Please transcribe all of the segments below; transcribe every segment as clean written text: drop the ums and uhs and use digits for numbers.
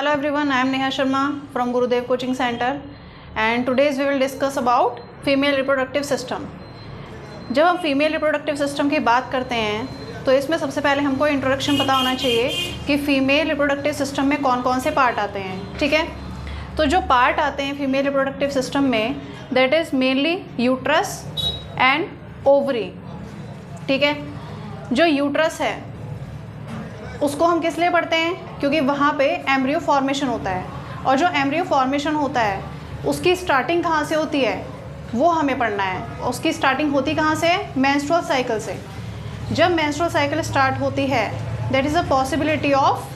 Hello everyone, I am Neha Sharma from Gurudev Coaching Center and today's we will discuss about female reproductive system. जब हम female reproductive system की बात करते हैं तो इसमें सबसे पहले हमको इंट्रोडक्शन पता होना चाहिए कि फ़ीमेल रिप्रोडक्टिव सिस्टम में कौन कौन से पार्ट आते हैं. ठीक है, तो जो पार्ट आते हैं फीमेल रिप्रोडक्टिव सिस्टम में that is mainly uterus and ovary. ठीक है, जो यूट्रस है उसको हम किस लिए पढ़ते हैं, क्योंकि वहाँ पे एम्ब्रियो फॉर्मेशन होता है और जो एम्ब्रियो फॉर्मेशन होता है उसकी स्टार्टिंग कहाँ से होती है वो हमें पढ़ना है. उसकी स्टार्टिंग होती कहाँ से, मेंस्ट्रुअल साइकिल से. जब मेंस्ट्रुअल साइकिल स्टार्ट होती है that is a possibility of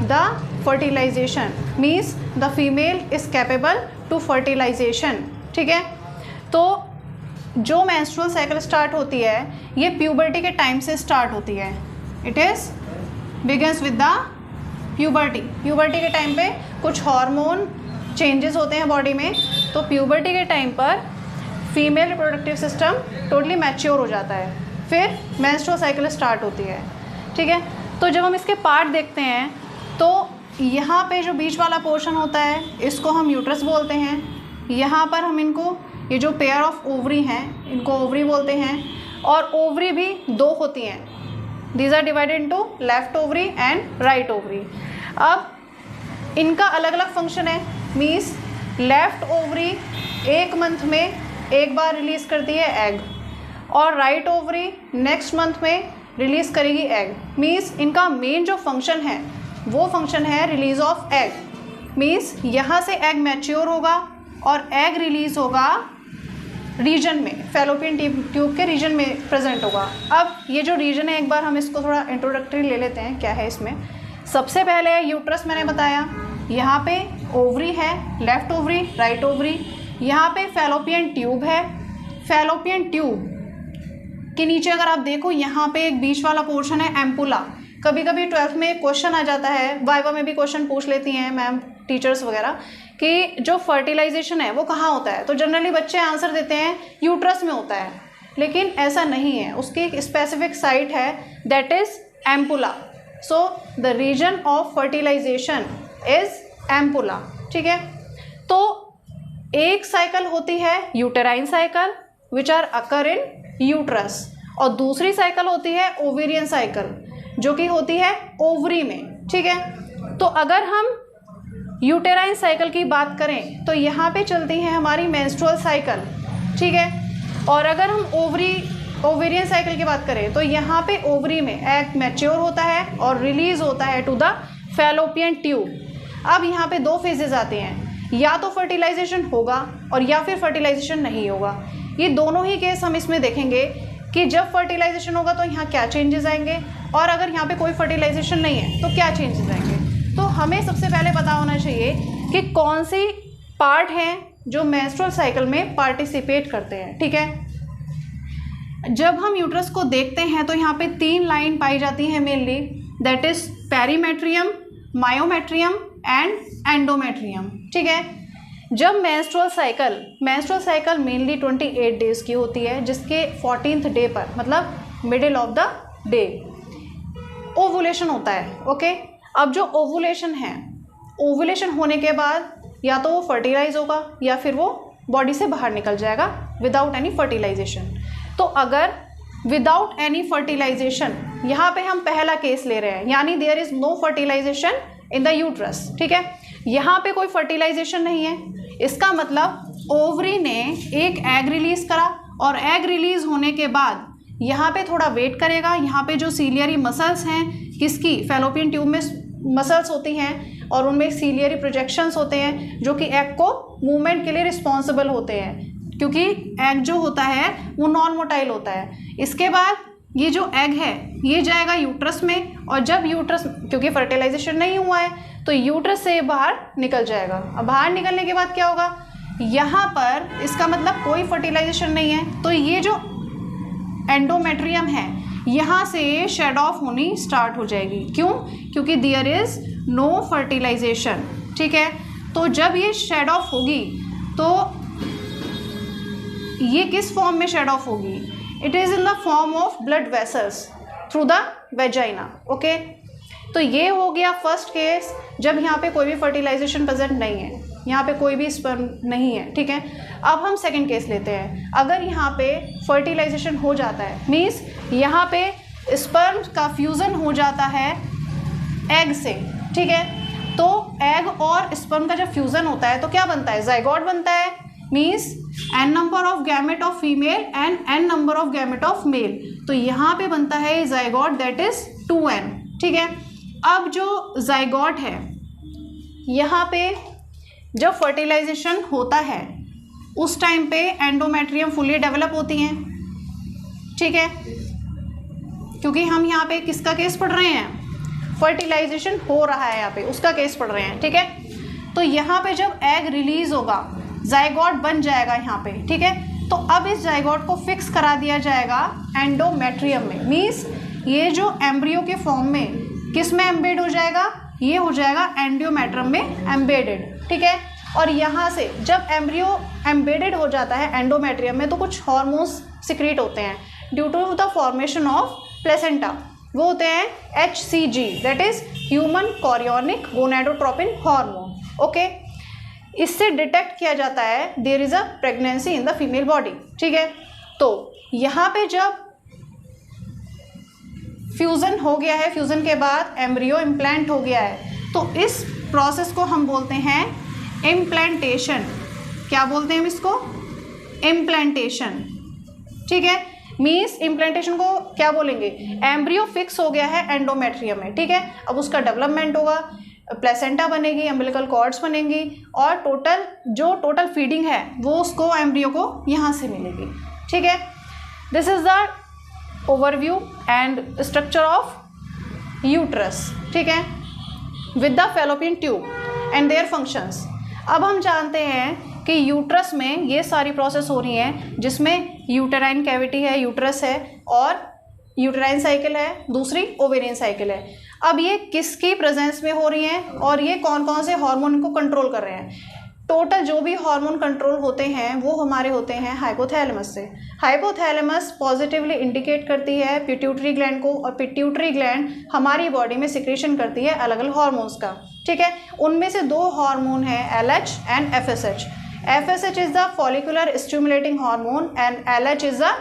the fertilization, means the female is capable to fertilization. ठीक है, तो जो मेंस्ट्रुअल साइकिल स्टार्ट होती है ये प्यूबर्टी के टाइम से स्टार्ट होती है. It is begins with the puberty. Puberty के टाइम पे कुछ हार्मोन चेंजेस होते हैं बॉडी में, तो प्यूबर्टी के टाइम पर female reproductive system totally mature हो जाता है, फिर मेंस्ट्रुअल साइकिल स्टार्ट होती है. ठीक है, तो जब हम इसके पार्ट देखते हैं तो यहाँ पे जो बीच वाला पोर्शन होता है इसको हम यूट्रस बोलते हैं. यहाँ पर हम इनको, ये जो पेयर ऑफ ओवरी हैं इनको ओवरी बोलते हैं, और ओवरी भी दो होती हैं. These are divided into left ovary and right ovary. अब इनका अलग अलग फंक्शन है, मीन्स लेफ्ट ओवरी एक मंथ में एक बार रिलीज़ करती है एग और राइट ओवरी नेक्स्ट मंथ में रिलीज़ करेगी एग. मीन्स इनका मेन जो फंक्शन है वो फंक्शन है रिलीज ऑफ एग. मीन्स यहाँ से एग मैच्योर होगा और एग रिलीज़ होगा रीजन में, फैलोपियन ट्यूब के रीजन में प्रेजेंट होगा. अब ये जो रीजन है एक बार हम इसको थोड़ा इंट्रोडक्टरी ले लेते हैं क्या है इसमें. सबसे पहले यूट्रस मैंने बताया, यहाँ पे ओवरी है, लेफ्ट ओवरी राइट ओवरी. यहाँ पे फैलोपियन ट्यूब है. फैलोपियन ट्यूब के नीचे अगर आप देखो यहाँ पे एक बीच वाला पोर्शन है एम्पुला. कभी कभी 12th में क्वेश्चन आ जाता है, वाइवा में भी क्वेश्चन पूछ लेती हैं मैम टीचर्स वगैरह कि जो फर्टिलाइजेशन है वो कहाँ होता है, तो जनरली बच्चे आंसर देते हैं यूट्रस में होता है, लेकिन ऐसा नहीं है. उसकी एक स्पेसिफिक साइट है that is ampulla. So the region of fertilization is ampulla. ठीक है, तो एक साइकिल होती है uterine cycle which are occur in uterus, और दूसरी साइकिल होती है ओवेरियन साइकिल जो कि होती है ओवरी में. ठीक है, तो अगर हम यूटेराइन साइकिल की बात करें तो यहाँ पे चलती है हमारी मेंस्ट्रुअल साइकिल. ठीक है, और अगर हम ओवेरियन साइकिल की बात करें तो यहाँ पे ओवरी में एग मैच्योर होता है और रिलीज होता है टू द फैलोपियन ट्यूब. अब यहाँ पे दो फेजेस आते हैं, या तो फर्टिलाइजेशन होगा और या फिर फर्टिलाइजेशन नहीं होगा. ये दोनों ही केस हम इसमें देखेंगे कि जब फर्टिलाइजेशन होगा तो यहाँ क्या चेंजेस आएंगे और अगर यहाँ पे कोई फर्टिलाइजेशन नहीं है तो क्या चेंजेस आएंगे. तो हमें सबसे पहले पता होना चाहिए कि कौन सी पार्ट हैं जो मेंस्ट्रुअल साइकिल में पार्टिसिपेट करते हैं. ठीक है, जब हम यूट्रस को देखते हैं तो यहाँ पे 3 लाइन पाई जाती हैं mainly, that is perimetrium, myometrium and endometrium. ठीक है, जब मेंस्ट्रुअल साइकिल मेनली 28 डेज की होती है, जिसके 14th डे पर मतलब middle of the day ovulation होता है. ओके, अब जो ओवुलेशन है, ओवुलेशन होने के बाद या तो वो फर्टिलाइज होगा या फिर वो बॉडी से बाहर निकल जाएगा विदाउट एनी फर्टिलाइजेशन. तो अगर विदाउट एनी फर्टिलाइजेशन, यहाँ पे हम पहला केस ले रहे हैं, यानी there is no fertilization in the uterus. ठीक है, यहाँ पे कोई फर्टिलाइजेशन नहीं है, इसका मतलब ओवरी ने एक एग रिलीज़ करा और एग रिलीज़ होने के बाद यहाँ पे थोड़ा वेट करेगा. यहाँ पे जो सीलियरी मसल्स हैं, किसकी, फैलोपियन ट्यूब में मसल्स होती हैं और उनमें सीलियरी प्रोजेक्शंस होते हैं जो कि एग को मूवमेंट के लिए रिस्पॉन्सिबल होते हैं, क्योंकि एग जो होता है वो नॉन मोटाइल होता है. इसके बाद ये जो एग है ये जाएगा यूट्रस में, और जब यूट्रस, क्योंकि फर्टिलाइजेशन नहीं हुआ है तो यूट्रस से बाहर निकल जाएगा. अब बाहर निकलने के बाद क्या होगा, यहाँ पर इसका मतलब कोई फर्टिलाइजेशन नहीं है, तो ये जो एंडोमेट्रियम है यहाँ से शेड ऑफ होनी स्टार्ट हो जाएगी. क्यों, क्योंकि देयर इज़ नो फर्टिलाइजेशन. ठीक है, तो जब ये शेड ऑफ होगी तो ये किस फॉर्म में शेड ऑफ होगी, it is in the form of blood vessels through the vagina. Okay, तो ये हो गया फर्स्ट केस, जब यहाँ पे कोई भी फर्टिलाइजेशन प्रेजेंट नहीं है, यहाँ पे कोई भी स्पर्म नहीं है, ठीक है। अब हम सेकंड केस लेते हैं। अगर यहाँ पे फर्टिलाइजेशन हो जाता है, मीन्स यहाँ पे स्पर्म का फ्यूज़न हो जाता है एग से, ठीक है। तो एग और स्पर्म का जब फ्यूज़न होता है तो क्या बनता है, जाइगोट बनता है। Means n number of gamete of female and n number of gamete of male. तो यहाँ पे बनता है जाइगोट, दैट इज 2n, ठीक है। अब जो जाइगोट है, यहाँ पे जब फर्टिलाइजेशन होता है उस टाइम पे एंडोमेट्रियम फुली डेवलप होती हैं, ठीक है। क्योंकि हम यहाँ पे किसका केस पढ़ रहे हैं, फर्टिलाइजेशन हो रहा है यहाँ पे, उसका केस पढ़ रहे हैं, ठीक है। तो यहाँ पे जब एग रिलीज होगा, जाइगोट बन जाएगा यहाँ पे, ठीक है। तो अब इस जाइगोट को फिक्स करा दिया जाएगा एंडोमेट्रियम में। मीन्स ये जो एम्ब्रियो के फॉर्म में किस में एम्बेड हो जाएगा, ये हो जाएगा एंडोमेट्रियम में एम्बेडेड, ठीक है। और यहाँ से जब एम्ब्रियो एम्बेडेड हो जाता है एंडोमेट्रियम में तो कुछ हार्मोन्स सिक्रीट होते हैं due to the formation of placenta. वो होते हैं HCG, that is human chorionic gonadotropin hormone, okay. इससे डिटेक्ट किया जाता है there is a pregnancy in the female body, ठीक है। तो यहाँ पे जब फ्यूज़न हो गया है, फ्यूज़न के बाद एम्ब्रियो इम्प्लांट हो गया है, तो इस प्रोसेस को हम बोलते हैं इम्प्लांटेशन। क्या बोलते हैं हम इसको, इम्प्लांटेशन, ठीक है। मीन्स इम्प्लांटेशन को क्या बोलेंगे, एम्ब्रियो फिक्स हो गया है एंडोमेट्रियम में, ठीक है। अब उसका डेवलपमेंट होगा, प्लेसेंटा बनेगी, एम्बिलिकल कॉर्ड्स बनेंगी और टोटल फीडिंग है वो उसको एम्ब्रियो को यहाँ से मिलेगी, ठीक है। This is the overview and structure of uterus, ठीक है, with the fallopian tube and their functions. अब हम जानते हैं कि यूट्रस में ये सारी प्रोसेस हो रही हैं, जिसमें यूटेराइन कैविटी है, यूट्रस है और यूटेराइन साइकिल है, दूसरी ओवेरियन साइकिल है। अब ये किसकी प्रेजेंस में हो रही हैं और ये कौन कौन से हार्मोन इनको कंट्रोल कर रहे हैं। टोटल जो भी हार्मोन कंट्रोल होते हैं वो हमारे होते हैं हाइपोथैलेमस से। हाइपोथैलेमस पॉजिटिवली इंडिकेट करती है पिट्यूटरी ग्लैंड को, और पिट्यूटरी ग्लैंड हमारी बॉडी में सिक्रेशन करती है अलग अलग हार्मोन्स का, ठीक है। उनमें से दो हार्मोन है LH and FSH। FSH is the follicular stimulating hormone and LH is the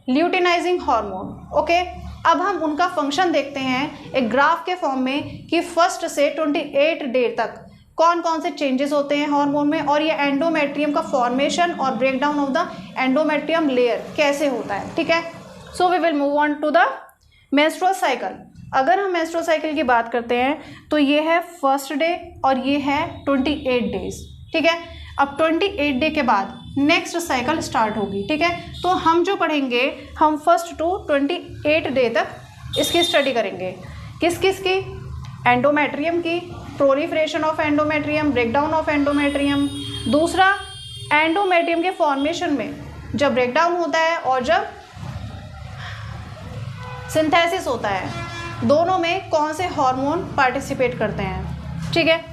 luteinizing hormone, okay. अब हम उनका फंक्शन देखते हैं एक ग्राफ के फॉर्म में कि फर्स्ट से 28 डे तक कौन कौन से चेंजेस होते हैं हार्मोन में, और ये एंडोमेट्रियम का फॉर्मेशन और breakdown of the endometrium layer कैसे होता है, ठीक है। So we will move on to the menstrual cycle. अगर हम मेंस्ट्रुअल साइकिल की बात करते हैं तो ये है फर्स्ट डे और ये है 28 डेज, ठीक है। अब 28 डे के बाद नेक्स्ट साइकिल स्टार्ट होगी, ठीक है। तो हम जो पढ़ेंगे, हम फर्स्ट टू 28 डे तक इसकी स्टडी करेंगे। किस किस की, एंडोमेट्रियम की, proliferation of endometrium, breakdown of endometrium. दूसरा, एंडोमेट्रियम के फॉर्मेशन में जब ब्रेकडाउन होता है और जब सिंथेसिस होता है, दोनों में कौन से हार्मोन पार्टिसिपेट करते हैं, ठीक है।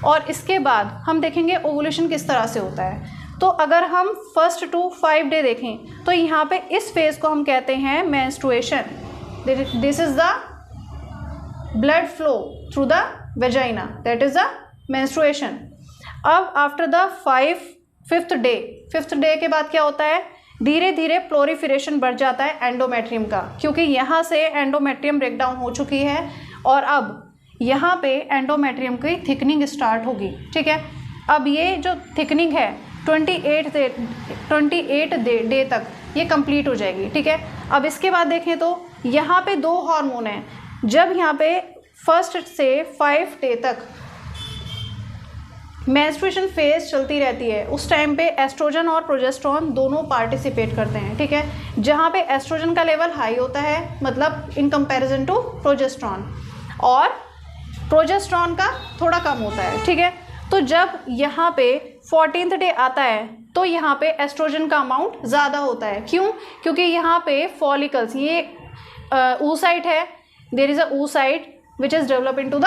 और इसके बाद हम देखेंगे ओवुलेशन किस तरह से होता है। तो अगर हम फर्स्ट टू 5 डे देखें तो यहाँ पे इस फेज को हम कहते हैं menstruation. This is the blood flow through the vagina, that is the menstruation. अब आफ्टर द फिफ्थ डे के बाद क्या होता है, धीरे धीरे प्लोरिफरेशन बढ़ जाता है एंडोमेट्रियम का, क्योंकि यहाँ से एंडोमेट्रियम ब्रेकडाउन हो चुकी है और अब यहाँ पे एंडोमेट्रियम की थिकनिंग स्टार्ट होगी, ठीक है। अब ये जो थिकनिंग है 28 डे तक ये कंप्लीट हो जाएगी, ठीक है। अब इसके बाद देखें तो यहाँ पे दो हार्मोन हैं। जब यहाँ पे फर्स्ट से 5 डे तक मेंस्ट्रुएशन फेज चलती रहती है, उस टाइम पे एस्ट्रोजन और प्रोजेस्टेरॉन दोनों पार्टिसिपेट करते हैं, ठीक है। जहाँ पे एस्ट्रोजन का लेवल हाई होता है, मतलब इन कंपैरिजन टू प्रोजेस्टेरॉन, और प्रोजेस्टेरॉन का थोड़ा कम होता है, ठीक है। तो जब यहाँ पे 14th डे आता है तो यहाँ पे एस्ट्रोजन का अमाउंट ज़्यादा होता है। क्यों? क्योंकि यहाँ पे फॉलिकल्स, ये oocyte है, there is a oocyte which is develop into the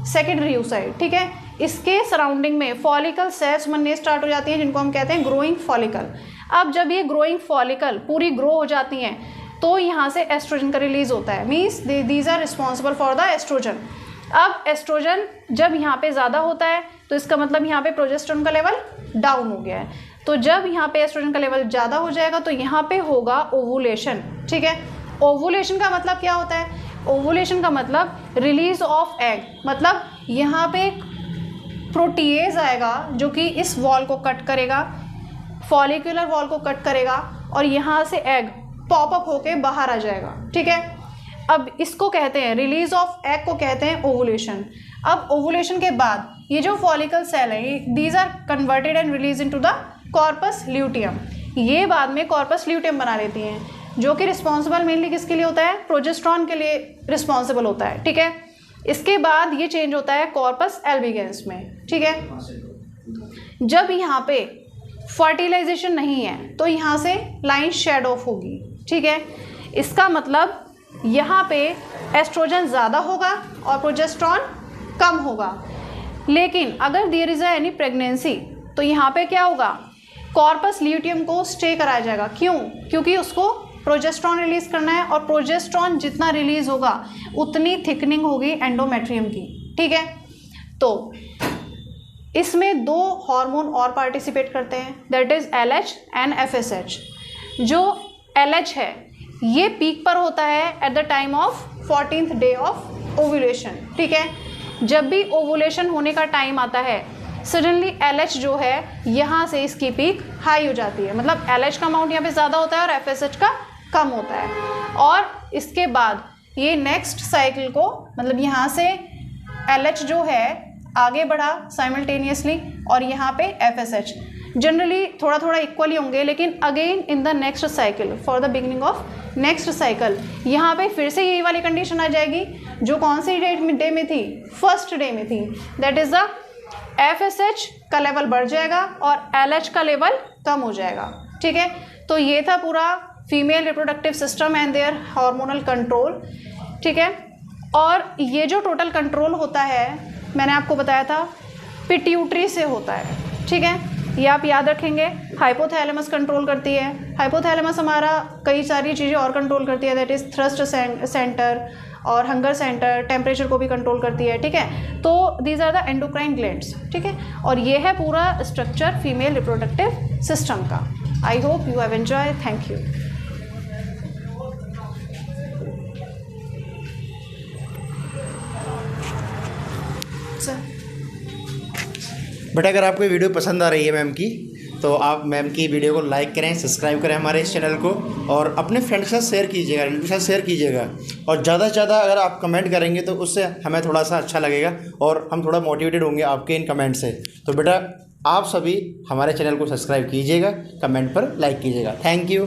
secondary oocyte, ठीक है। इसके सराउंडिंग में फॉलिकल सेल्स बनने स्टार्ट हो जाती हैं, जिनको हम कहते हैं ग्रोइंग फॉलिकल। अब जब ये ग्रोइंग फॉलिकल पूरी ग्रो हो जाती हैं तो यहाँ से एस्ट्रोजन का रिलीज होता है, means these are responsible for the estrogen. अब एस्ट्रोजन जब यहाँ पे ज़्यादा होता है तो इसका मतलब यहाँ पे प्रोजेस्टेरोन का लेवल डाउन हो गया है। तो जब यहाँ पे एस्ट्रोजन का लेवल ज़्यादा हो जाएगा तो यहाँ पे होगा ओवुलेशन। ठीक है, ओवुलेशन का मतलब क्या होता है? ओवुलेशन का मतलब रिलीज ऑफ एग, मतलब यहाँ पे एक प्रोटीएज आएगा जो कि इस वॉल को कट करेगा, फॉलिकुलर वॉल को कट करेगा और यहाँ से एग पॉपअप होके बाहर आ जाएगा। ठीक है, अब इसको कहते हैं, रिलीज ऑफ एग को कहते हैं ओवुलेशन। अब ओवुलेशन के बाद ये जो फॉलिकल सेल है, these are converted and release into the corpus luteum. ये बाद में कॉर्पस ल्यूटियम बना लेती हैं, जो कि रिस्पॉन्सिबल मेनली किसके लिए होता है? प्रोजेस्टेरोन के लिए रिस्पॉन्सिबल होता है। ठीक है, इसके बाद ये चेंज होता है कॉर्पस एल्बिगेंस में। ठीक है, जब यहाँ पे फर्टिलाइजेशन नहीं है तो यहाँ से लाइन शेड ऑफ होगी। ठीक है, इसका मतलब यहाँ पे एस्ट्रोजन ज़्यादा होगा और प्रोजेस्टेरोन कम होगा। लेकिन अगर देयर इज एनी प्रेगनेंसी तो यहाँ पे क्या होगा? कॉर्पस ल्यूटियम को स्टे कराया जाएगा। क्यों? क्योंकि उसको प्रोजेस्टेरोन रिलीज करना है और प्रोजेस्टेरोन जितना रिलीज होगा उतनी थिकनिंग होगी एंडोमेट्रियम की। ठीक है, तो इसमें 2 हार्मोन और पार्टिसिपेट करते हैं, that is LH and FSH। जो LH है ये पीक पर होता है at the time of 14th day of ovulation. ठीक है, जब भी ओवुलेशन होने का टाइम आता है सडनली LH जो है यहाँ से इसकी पीक हाई हो जाती है, मतलब LH का अमाउंट यहाँ पे ज़्यादा होता है और FSH का कम होता है। और इसके बाद ये नेक्स्ट साइकिल को, मतलब यहाँ से LH जो है आगे बढ़ा साइमल्टेनियसली और यहाँ पे FSH जनरली थोड़ा थोड़ा इक्वली होंगे, लेकिन again in the next cycle, for the beginning of next cycle यहाँ पे फिर से यही वाली कंडीशन आ जाएगी जो कौन सी डे में थी? फर्स्ट डे में थी। दैट इज द FSH का लेवल बढ़ जाएगा और LH का लेवल कम हो जाएगा। ठीक है, तो ये था पूरा female reproductive system and their hormonal control. ठीक है, और ये जो टोटल कंट्रोल होता है मैंने आपको बताया था पिट्यूटरी से होता है। ठीक है, ये आप याद रखेंगे। हाइपोथैलेमस कंट्रोल करती है, हाइपोथैलेमस हमारा कई सारी चीज़ें और कंट्रोल करती है, दैट इज थ्रस्ट सेंटर और हंगर सेंटर, टेम्परेचर को भी कंट्रोल करती है। ठीक है, तो these are the endocrine glands. ठीक है, और ये है पूरा स्ट्रक्चर फीमेल रिप्रोडक्टिव सिस्टम का। I hope you have enjoy. Thank you. बेटा अगर आपको ये वीडियो पसंद आ रही है मैम की, तो आप मैम की वीडियो को लाइक करें, सब्सक्राइब करें हमारे इस चैनल को और अपने फ्रेंड के साथ शेयर कीजिएगा, रिलेटिव के साथ शेयर कीजिएगा। और ज़्यादा से ज़्यादा अगर आप कमेंट करेंगे तो उससे हमें थोड़ा सा अच्छा लगेगा और हम थोड़ा मोटिवेटेड होंगे आपके इन कमेंट से। तो बेटा आप सभी हमारे चैनल को सब्सक्राइब कीजिएगा, कमेंट पर लाइक कीजिएगा। Thank you.